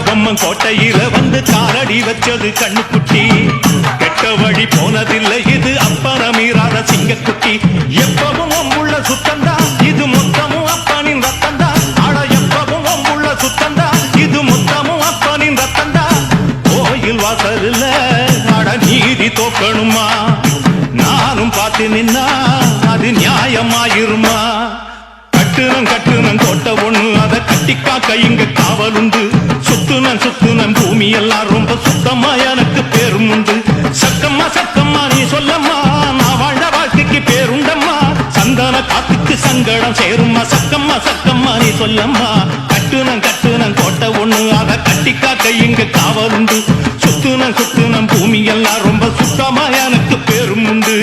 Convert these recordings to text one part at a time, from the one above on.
பொம்மன் கோட்டையில வந்து காலடி வச்சது கண்ணுக்குட்டி. கெட்ட வழி போனதில்லை இது அப்பன மீறாத சிங்கக்குட்டி. எப்பவும் ஒம்புள்ள சுத்தந்தா இது மொத்தமும் அப்பனின் ரத்தந்தா. ஆட எப்பவும் ஒம்புள்ள சுத்தந்தா இது மொத்தமும் அப்பனின் ரத்தந்தா. கோயில் வாசல்ல ஆட நீதி தோக்கணுமா? நானும் பார்த்து நின்னா அது நியாயமாயிருமா? கட்டுனம் கோட்டை ஒண்ணு அத கட்டிக்காக்க இங்க காவலுண்டு. சுத்துனம் பூமி எல்லாம் ரொம்ப சுத்தமா எனக்கு பேரும் உண்டு. சக்கம்மா நீ சொல்லம்மா நான் வாழ்ந்த வாழ்க்கைக்கு பேருண்டம்மா. சந்தன காத்துக்கு சங்கடம் சேரும்மா. சக்கம்மா நீ சொல்லம்மா. கட்டுனம் கோட்டை ஒண்ணு அத கட்டிக்காக்க இங்க காவலுண்டு. சுத்துனம் பூமி எல்லாம் ரொம்ப சுத்தமா எனக்கு பேரும் உண்டு.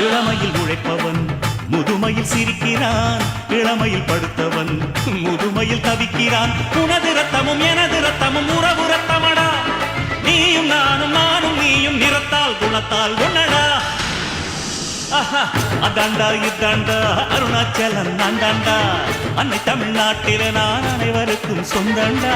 இளமையில் உழைப்பவன் முதுமையில் சிரிக்கிறான். இளமையில் படுத்தவன் முதுமையில் தவிக்கிறான். உனது ரத்தமும் எனது ரத்தமும் உறவு ரத்தமடா. நீயும் நானும் நீயும் நிறத்தால் குணத்தால் ஒன்னடா. அதாண்டா இதாண்டா அருணாச்சலம் நான்தாண்டா. அன்னை தமிழ்நாட்டில நான் அனைவருக்கும் சொந்தண்டா.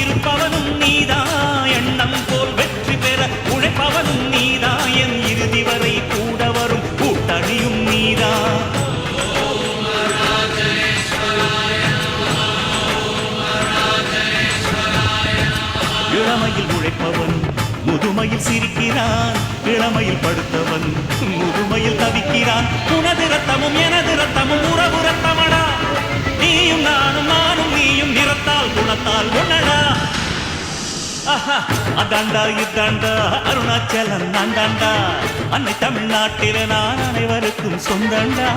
இருப்பவனும் நீதான் எண்ணம் போல் வெற்றி பெற உழைப்பவனும் நீதான். என் இறுதி வரை கூட வரும் கூட்டணியும் நீதான். இளமையில் உழைப்பவன் முதுமையில் சிரிக்கிறான். இளமையில் படுத்தவன் முதுமையில் தவிக்கிறான். உனது ரத்தமும் எனது ரத்தமும் உறவு ரத்தமடா. நீயும் நானும் நீயும் நிறத்தால் குணத்தால் ஒன்னடா. அதாண்டா இதாண்டா அருணாச்சலம் நான்தாண்டா. அன்னை தமிழ்நாட்டில நான் அனைவருக்கும் சொந்தண்டா.